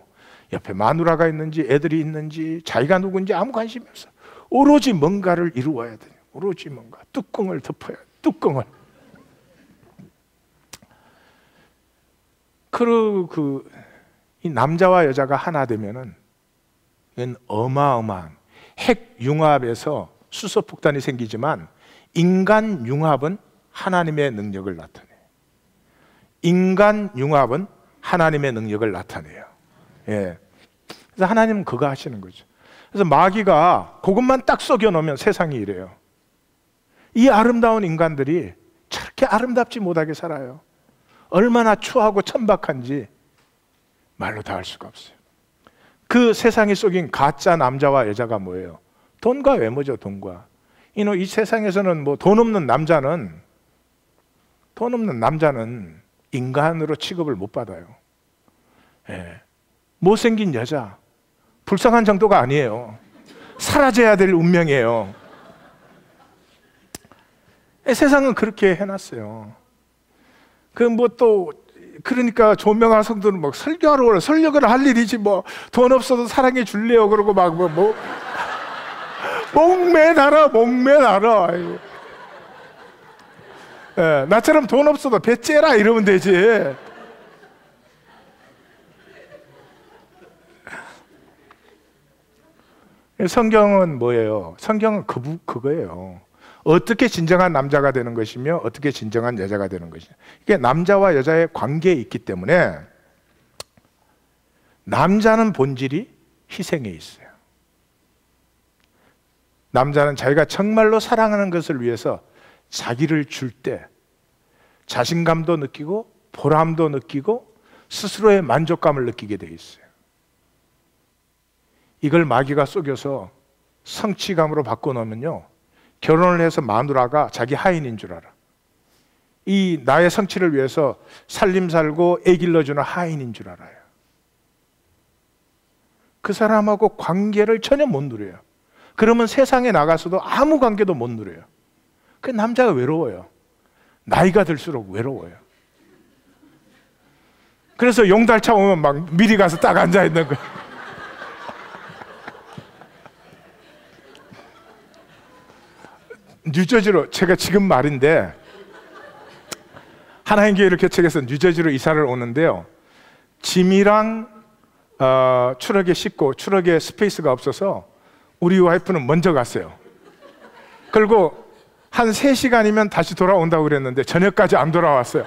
옆에 마누라가 있는지 애들이 있는지 자기가 누군지 아무 관심이 없어. 오로지 뭔가를 이루어야 돼요. 오로지 뭔가 뚜껑을 덮어야 돼요. 뚜껑을. 이 남자와 여자가 하나 되면은 이건 어마어마한 핵 융합에서 수소폭탄이 생기지만 인간 융합은 하나님의 능력을 나타내요. 인간 융합은 하나님의 능력을 나타내요. 그래서 하나님은 그거 하시는 거죠. 그래서 마귀가 그것만 딱 썩여 놓으면 세상이 이래요. 이 아름다운 인간들이 저렇게 아름답지 못하게 살아요. 얼마나 추하고 천박한지 말로 다 할 수가 없어요. 그 세상에 속인 가짜 남자와 여자가 뭐예요? 돈과 외모죠. 돈과. 이 세상에서는 돈 없는 남자는 인간으로 취급을 못 받아요. 못생긴 여자, 불쌍한 정도가 아니에요. 사라져야 될 운명이에요. 세상은 그렇게 해놨어요. 그러니까 조명아 성도는 설교하러 설교를 할 일이지 돈 없어도 사랑해 줄래요 그러고 목매달아. 나처럼 돈 없어도 배 째라 이러면 되지. 성경은 뭐예요? 성경은 그거예요. 어떻게 진정한 남자가 되는 것이며 어떻게 진정한 여자가 되는 것이냐. 이게 남자와 여자의 관계에 있기 때문에 남자는 본질이 희생에 있어요. 남자는 자기가 정말로 사랑하는 것을 위해서 자기를 줄 때 자신감도 느끼고 보람도 느끼고 스스로의 만족감을 느끼게 돼 있어요. 이걸 마귀가 속여서 성취감으로 바꿔놓으면요, 결혼을 해서 마누라가 자기 하인인 줄 알아. 이 나의 성취를 위해서 살림 살고 애 길러주는 하인인 줄 알아요. 그 사람하고 관계를 전혀 못 누려요. 그러면 세상에 나가서도 아무 관계도 못 누려요. 그 남자가 외로워요. 나이가 들수록 외로워요. 그래서 용달차 오면 막 미리 가서 딱 앉아 있는 거예요. 뉴저지로, 제가 지금 말인데 하나님 교회를 개척해서 뉴저지로 이사를 오는데요, 짐이랑 트럭에 싣고 트럭에 스페이스가 없어서 우리 와이프는 먼저 갔어요. 그리고 한 3시간이면 다시 돌아온다고 그랬는데 저녁까지 안 돌아왔어요.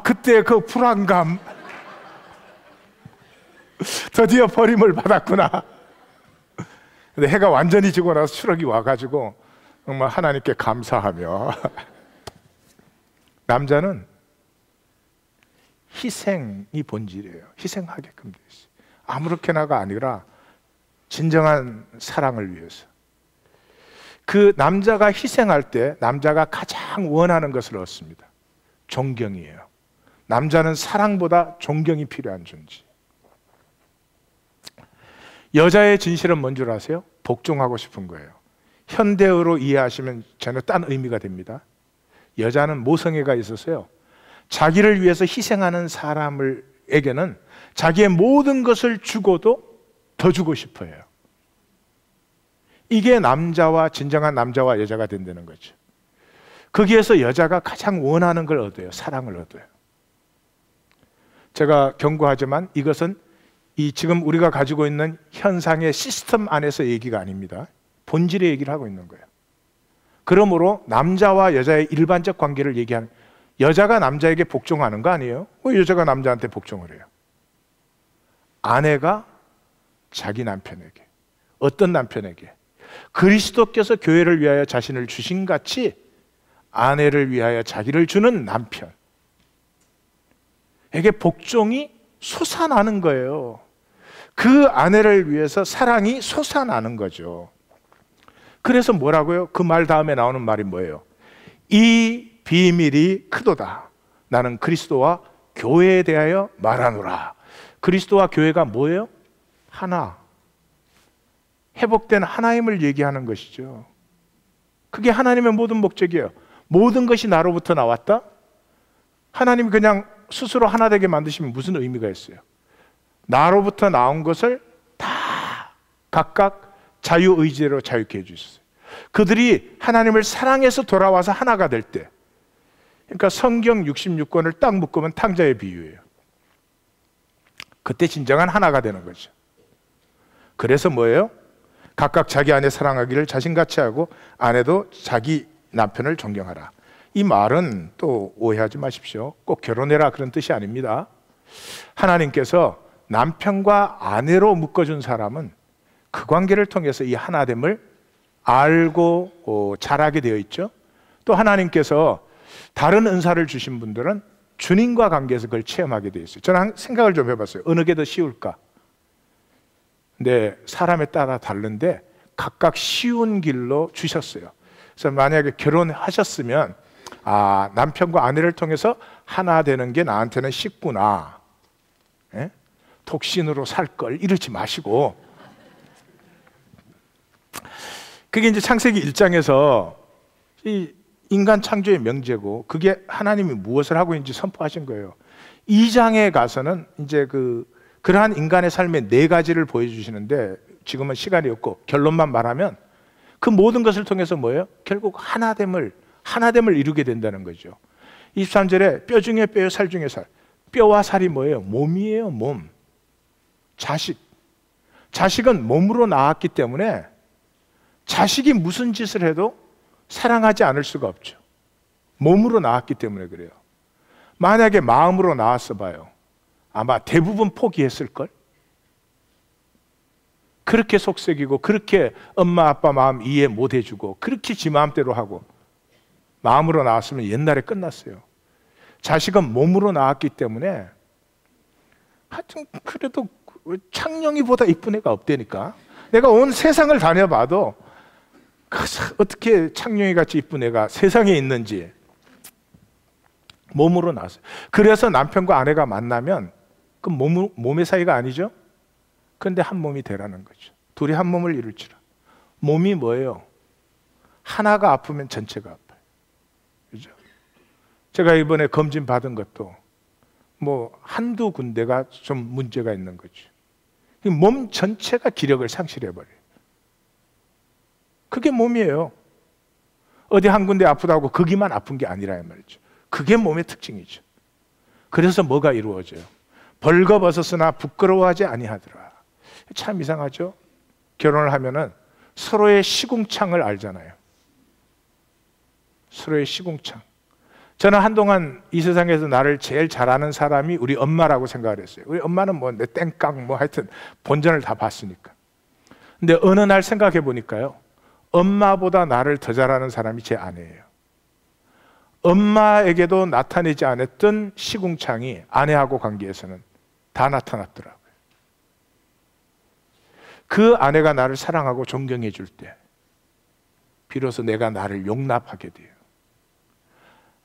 그때 그 불안감, 드디어 버림을 받았구나. 근데 해가 완전히 지고 나서 트럭이 와가지고 정말 하나님께 감사하며 남자는 희생이 본질이에요. 희생하게끔 되어 있어요. 아무렇게나가 아니라 진정한 사랑을 위해서. 그 남자가 희생할 때 남자가 가장 원하는 것을 얻습니다. 존경이에요. 남자는 사랑보다 존경이 필요한 존재. 여자의 진실은 뭔 줄 아세요? 복종하고 싶은 거예요. 현대어로 이해하시면 전혀 딴 의미가 됩니다. 여자는 모성애가 있어서요, 자기를 위해서 희생하는 사람에게는 자기의 모든 것을 주고도 더 주고 싶어요. 이게 진정한 남자와 여자가 된다는 거죠. 거기에서 여자가 가장 원하는 걸 얻어요. 사랑을 얻어요. 제가 경고하지만 이것은 지금 우리가 가지고 있는 현상의 시스템 안에서 얘기가 아닙니다. 본질의 얘기를 하고 있는 거예요. 그러므로 남자와 여자의 일반적 관계를 얘기하는, 여자가 남자에게 복종하는 거 아니에요? 왜 여자가 남자한테 복종을 해요? 아내가 자기 남편에게, 어떤 남편에게? 그리스도께서 교회를 위하여 자신을 주신 같이 아내를 위하여 자기를 주는 남편에게 복종이 솟아나는 거예요. 그 아내를 위해서 사랑이 솟아나는 거죠. 그래서 뭐라고요? 그 말 다음에 나오는 말이 뭐예요? 이 비밀이 크도다. 나는 그리스도와 교회에 대하여 말하노라. 그리스도와 교회가 뭐예요? 하나. 회복된 하나님을 얘기하는 것이죠. 그게 하나님의 모든 목적이에요. 모든 것이 나로부터 나왔다? 하나님이 그냥 스스로 하나 되게 만드시면 무슨 의미가 있어요? 나로부터 나온 것을 다 각각 자유의지로 자유케 해주셨어요. 그들이 하나님을 사랑해서 돌아와서 하나가 될 때, 그러니까 성경 66권을 딱 묶으면 탕자의 비유예요. 그때 진정한 하나가 되는 거죠. 그래서 뭐예요? 각각 자기 아내 사랑하기를 자신같이 하고 아내도 자기 남편을 존경하라. 이 말은 또 오해하지 마십시오. 꼭 결혼해라 그런 뜻이 아닙니다. 하나님께서 남편과 아내로 묶어준 사람은 그 관계를 통해서 이 하나됨을 알고 자라게 되어 있죠. 또 하나님께서 다른 은사를 주신 분들은 주님과 관계에서 그걸 체험하게 되어 있어요. 저는 생각을 좀 해봤어요. 어느 게 더 쉬울까? 근데 사람에 따라 다른데 각각 쉬운 길로 주셨어요. 그래서 만약에 결혼하셨으면 남편과 아내를 통해서 하나 되는 게 나한테는 쉽구나. 예? 독신으로 살 걸 이러지 마시고, 그게 이제 창세기 1장에서 이 인간 창조의 명제고, 그게 하나님이 무엇을 하고 있는지 선포하신 거예요. 2장에 가서는 이제 그러한 인간의 삶의 4가지를 보여주시는데, 지금은 시간이 없고 결론만 말하면 그 모든 것을 통해서 뭐예요? 결국 하나됨을 이루게 된다는 거죠. 23절에 뼈 중에 뼈요, 살 중에 살. 뼈와 살이 뭐예요? 몸이에요, 몸. 자식. 자식은 몸으로 낳았기 때문에 자식이 무슨 짓을 해도 사랑하지 않을 수가 없죠. 몸으로 낳았기 때문에 그래요. 만약에 마음으로 낳았어 봐요. 아마 대부분 포기했을걸? 그렇게 속썩이고 그렇게 엄마 아빠 마음 이해 못 해주고 그렇게 지 마음대로 하고 마음으로 낳았으면 옛날에 끝났어요. 자식은 몸으로 낳았기 때문에 하여튼 그래도 창룡이보다 이쁜 애가 없다니까. 내가 온 세상을 다녀봐도 어떻게 창룡이 같이 이쁜 애가 세상에 있는지. 몸으로 낳았어요. 그래서 남편과 아내가 만나면 그 몸의 사이가 아니죠. 그런데 한 몸이 되라는 거죠. 둘이 한 몸을 이룰지라. 몸이 뭐예요? 하나가 아프면 전체가 아파요. 그죠? 제가 이번에 검진 받은 것도 뭐 한두 군데가 좀 문제가 있는 거죠. 몸 전체가 기력을 상실해버려요. 그게 몸이에요. 어디 한 군데 아프다고 거기만 아픈 게 아니라 말이죠. 그게 몸의 특징이죠. 그래서 뭐가 이루어져요? 벌거벗었으나 부끄러워하지 아니하더라. 참 이상하죠? 결혼을 하면은 서로의 시궁창을 알잖아요. 서로의 시궁창. 저는 한동안 이 세상에서 나를 제일 잘하는 사람이 우리 엄마라고 생각을 했어요. 우리 엄마는 뭐 내 땡깡 뭐 하여튼 본전을 다 봤으니까. 근데 어느 날 생각해 보니까요. 엄마보다 나를 더 잘하는 사람이 제 아내예요. 엄마에게도 나타내지 않았던 시궁창이 아내하고 관계에서는 다 나타났더라고요. 그 아내가 나를 사랑하고 존경해 줄 때 비로소 내가 나를 용납하게 돼요.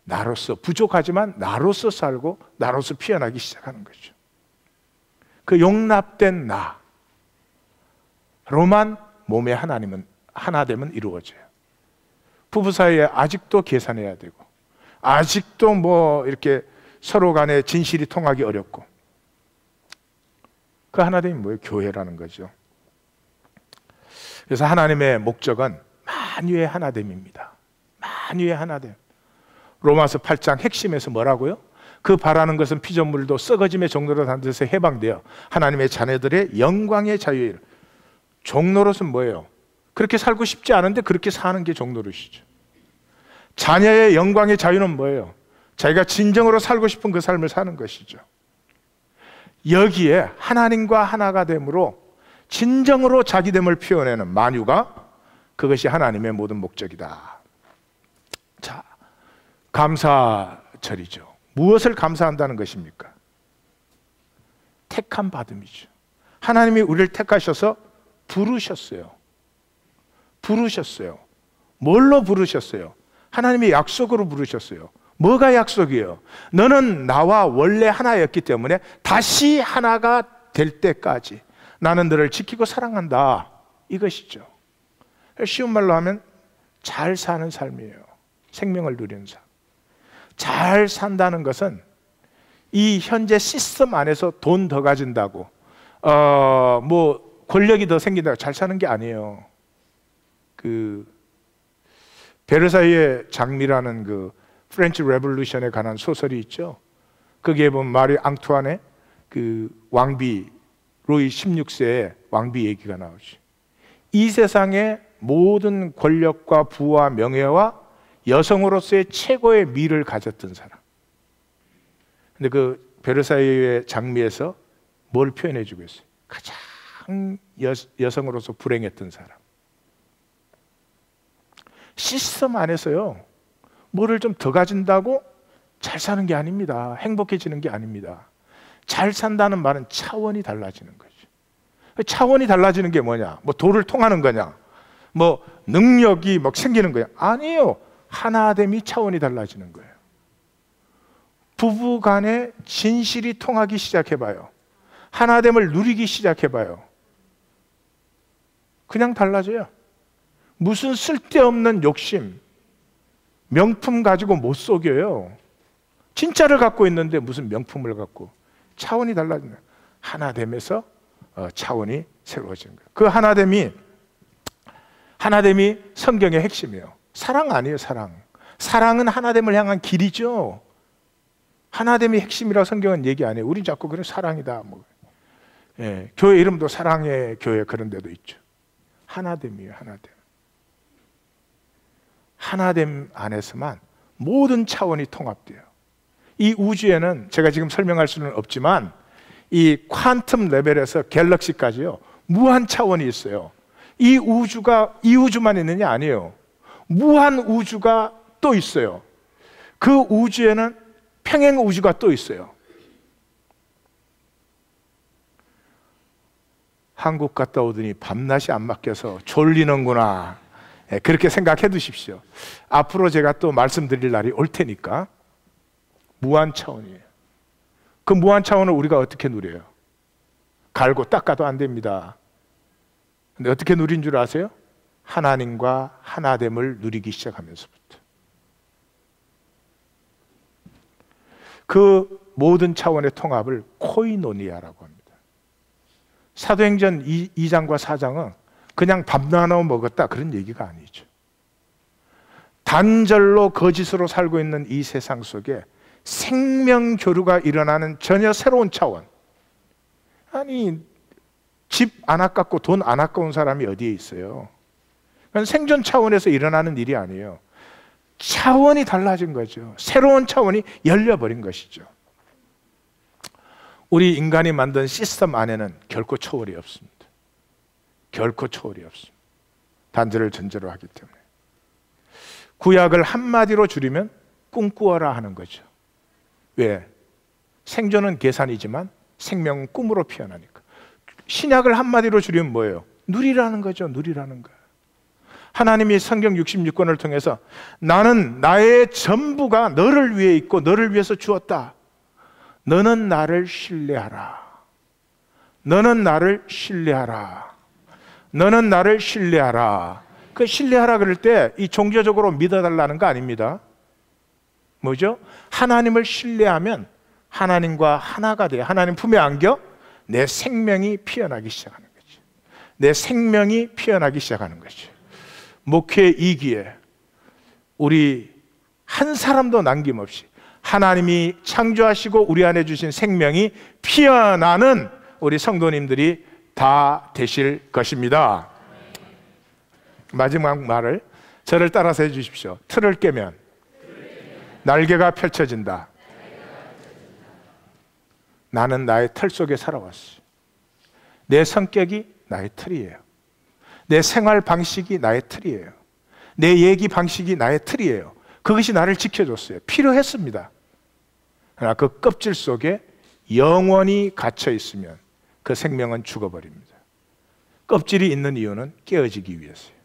나로서 부족하지만 나로서 살고 나로서 피어나기 시작하는 거죠. 그 용납된 나로만 몸의 하나됨은 이루어져요. 부부 사이에 아직도 계산해야 되고 아직도 뭐 이렇게 서로 간에 진실이 통하기 어렵고 그 하나됨이 뭐예요? 교회라는 거죠. 그래서 하나님의 목적은 만유의 하나됨입니다. 만유의 하나됨. 로마서 8장 핵심에서 뭐라고요? 그 바라는 것은 피조물도 썩어짐의 종로로 단 데서 해방되어 하나님의 자녀들의 영광의 자유에 이르. 종노릇은 뭐예요? 그렇게 살고 싶지 않은데 그렇게 사는 게 종노릇이죠. 자녀의 영광의 자유는 뭐예요? 자기가 진정으로 살고 싶은 그 삶을 사는 것이죠. 여기에 하나님과 하나가 됨으로 진정으로 자기됨을 표현하는 만유가 그것이 하나님의 모든 목적이다. 자, 감사절이죠. 무엇을 감사한다는 것입니까? 택함 받음이죠. 하나님이 우리를 택하셔서 부르셨어요. 부르셨어요. 뭘로 부르셨어요? 하나님의 약속으로 부르셨어요. 뭐가 약속이에요? 너는 나와 원래 하나였기 때문에 다시 하나가 될 때까지 나는 너를 지키고 사랑한다. 이것이죠. 쉬운 말로 하면 잘 사는 삶이에요. 생명을 누리는 삶. 잘 산다는 것은 이 현재 시스템 안에서 돈 더 가진다고 뭐 권력이 더 생긴다고 잘 사는 게 아니에요. 그 베르사유의 장미라는 그 프렌치 레볼루션에 관한 소설이 있죠. 거기에 보면 마리 앙투아네 그 왕비 루이 16세의 왕비 얘기가 나오죠. 이 세상의 모든 권력과 부와 명예와 여성으로서의 최고의 미를 가졌던 사람. 근데 그 베르사유의 장미에서 뭘 표현해 주고 있어요? 가장 여성으로서 불행했던 사람. 시스템 안에서요, 뭐를 좀 더 가진다고 잘 사는 게 아닙니다. 행복해지는 게 아닙니다. 잘 산다는 말은 차원이 달라지는 거죠. 차원이 달라지는 게 뭐냐? 뭐 도를 통하는 거냐? 뭐 능력이 막 생기는 거냐? 아니에요. 하나됨이 차원이 달라지는 거예요. 부부 간에 진실이 통하기 시작해봐요. 하나됨을 누리기 시작해봐요. 그냥 달라져요. 무슨 쓸데없는 욕심, 명품 가지고 못 속여요. 진짜를 갖고 있는데 무슨 명품을 갖고. 차원이 달라지는 거예요. 하나됨에서 차원이 새로워지는 거예요. 그 하나됨이 성경의 핵심이에요. 사랑 아니에요. 사랑은 하나됨을 향한 길이죠. 하나됨이 핵심이라고 성경은 얘기 안 해요. 우리 자꾸 그래 사랑이다. 뭐. 예, 교회 이름도 사랑의 교회 그런 데도 있죠. 하나됨이에요. 하나됨. 하나됨 안에서만 모든 차원이 통합돼요. 이 우주에는 제가 지금 설명할 수는 없지만 이 퀀텀 레벨에서 갤럭시까지요, 무한 차원이 있어요. 이 우주가 이 우주만 있느냐? 아니에요. 무한 우주가 또 있어요. 그 우주에는 평행 우주가 또 있어요. 한국 갔다 오더니 밤낮이 안 바뀌어서 졸리는구나, 그렇게 생각해 두십시오. 앞으로 제가 또 말씀드릴 날이 올 테니까. 무한 차원이에요. 그 무한 차원을 우리가 어떻게 누려요? 갈고 닦아도 안 됩니다. 근데 어떻게 누린 줄 아세요? 하나님과 하나됨을 누리기 시작하면서부터. 그 모든 차원의 통합을 코이노니아라고 합니다. 사도행전 2장과 4장은 그냥 밥 나눠 먹었다 그런 얘기가 아니죠. 단절로 거짓으로 살고 있는 이 세상 속에 생명 교류가 일어나는 전혀 새로운 차원. 아니, 집 안 아깝고 돈 안 아까운 사람이 어디에 있어요? 그건 생존 차원에서 일어나는 일이 아니에요. 차원이 달라진 거죠. 새로운 차원이 열려버린 것이죠. 우리 인간이 만든 시스템 안에는 결코 초월이 없습니다. 결코 초월이 없습니다. 단절을 전제로 하기 때문에. 구약을 한마디로 줄이면 꿈꾸어라 하는 거죠. 왜? 생존은 계산이지만 생명은 꿈으로 피어나니까. 신약을 한마디로 줄이면 뭐예요? 누리라는 거죠. 누리라는 거예요. 하나님이 성경 66권을 통해서 나는 나의 전부가 너를 위해 있고 너를 위해서 주었다. 너는 나를 신뢰하라. 너는 나를 신뢰하라. 너는 나를 신뢰하라. 그 신뢰하라 그럴 때 이 종교적으로 믿어달라는 거 아닙니다. 뭐죠? 하나님을 신뢰하면 하나님과 하나가 돼요. 하나님 품에 안겨 내 생명이 피어나기 시작하는 거죠. 내 생명이 피어나기 시작하는 거죠. 목회 2기에 우리 한 사람도 남김없이 하나님이 창조하시고 우리 안에 주신 생명이 피어나는 우리 성도님들이 다 되실 것입니다. 마지막 말을 저를 따라서 해주십시오. 틀을 깨면 날개가 펼쳐진다. 나는 나의 틀 속에 살아왔어. 내 성격이 나의 틀이에요. 내 생활 방식이 나의 틀이에요. 내 얘기 방식이 나의 틀이에요. 그것이 나를 지켜줬어요. 필요했습니다. 그러나 그 껍질 속에 영원히 갇혀 있으면 그 생명은 죽어버립니다. 껍질이 있는 이유는 깨어지기 위해서요.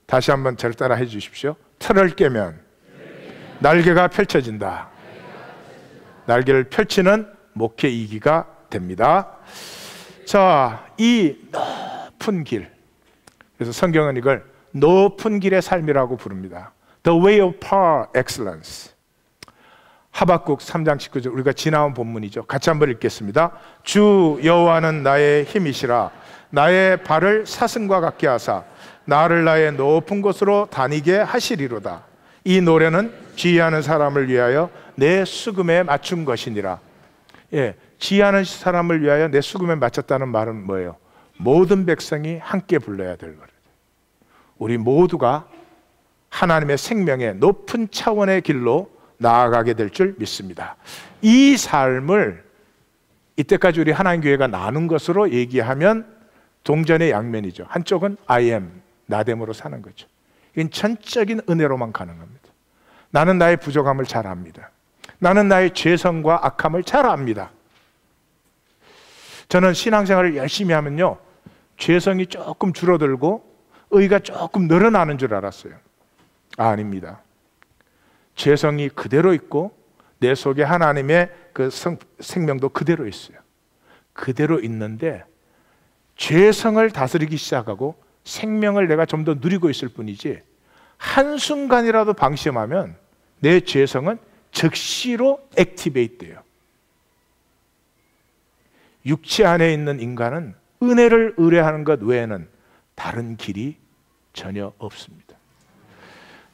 다시 한번 저를 따라 해주십시오. 틀을 깨면 날개가 펼쳐진다. 날개를 펼치는 목회 2기가 됩니다. 자, 이 높은 길, 그래서 성경은 이걸 높은 길의 삶이라고 부릅니다. The way of par excellence. 하박국 3장 19절, 우리가 지나온 본문이죠. 같이 한번 읽겠습니다. 주 여호와는 나의 힘이시라. 나의 발을 사슴과 같게 하사 나를 나의 높은 곳으로 다니게 하시리로다. 이 노래는 지혜하는 사람을 위하여 내 수금에 맞춘 것이니라. 예, 지혜하는 사람을 위하여 내 수금에 맞췄다는 말은 뭐예요? 모든 백성이 함께 불러야 될 거예요. 우리 모두가 하나님의 생명의 높은 차원의 길로 나아가게 될 줄 믿습니다. 이 삶을 이때까지 우리 하나님교회가 나눈 것으로 얘기하면 동전의 양면이죠. 한쪽은 I am, 나됨으로 사는 거죠. 이건 전적인 은혜로만 가능합니다. 나는 나의 부족함을 잘 압니다. 나는 나의 죄성과 악함을 잘 압니다. 저는 신앙생활을 열심히 하면요, 죄성이 조금 줄어들고 의가 조금 늘어나는 줄 알았어요. 아닙니다. 죄성이 그대로 있고 내 속에 하나님의 그 생명도 그대로 있어요. 그대로 있는데 죄성을 다스리기 시작하고 생명을 내가 좀 더 누리고 있을 뿐이지, 한순간이라도 방심하면 내 죄성은 즉시로 액티베이트 돼요. 육체 안에 있는 인간은 은혜를 의뢰하는 것 외에는 다른 길이 전혀 없습니다.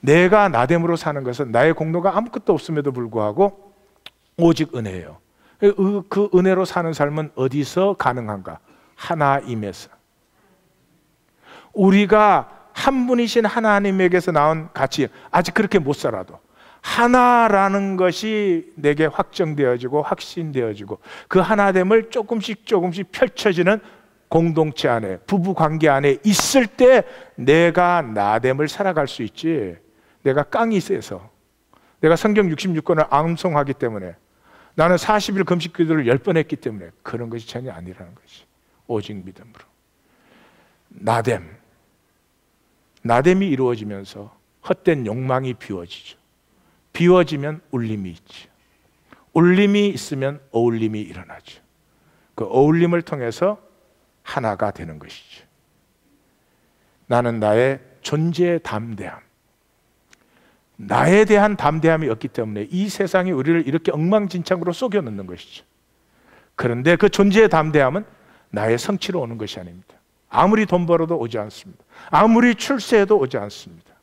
내가 나됨으로 사는 것은 나의 공로가 아무것도 없음에도 불구하고 오직 은혜예요. 그 은혜로 사는 삶은 어디서 가능한가? 하나임에서. 우리가 한 분이신 하나님에게서 나온 가치, 아직 그렇게 못 살아도 하나라는 것이 내게 확정되어지고 확신되어지고 그 하나됨을 조금씩 펼쳐지는 공동체 안에, 부부 관계 안에 있을 때 내가 나됨을 살아갈 수 있지. 내가 깡이 세서, 내가 성경 66권을 암송하기 때문에, 나는 40일 금식 기도를 10번 했기 때문에 그런 것이 전혀 아니라는 것이, 오직 믿음으로 나됨이 이루어지면서 헛된 욕망이 비워지죠. 비워지면 울림이 있죠. 울림이 있으면 어울림이 일어나죠. 그 어울림을 통해서 하나가 되는 것이죠. 나는 나의 존재의 담대함, 나에 대한 담대함이 없기 때문에 이 세상이 우리를 이렇게 엉망진창으로 속여넣는 것이죠. 그런데 그 존재의 담대함은 나의 성취로 오는 것이 아닙니다. 아무리 돈 벌어도 오지 않습니다. 아무리 출세해도 오지 않습니다.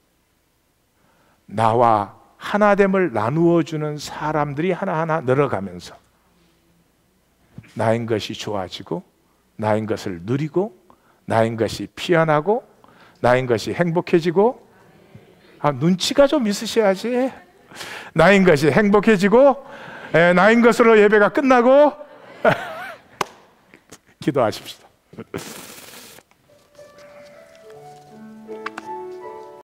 나와 하나됨을 나누어주는 사람들이 하나하나 늘어가면서 나인 것이 좋아지고, 나인 것을 누리고, 나인 것이 피어나고, 나인 것이 행복해지고, 눈치가 좀 있으셔야지. 나인 것이 행복해지고, 나인 것으로 예배가 끝나고 기도하십시다.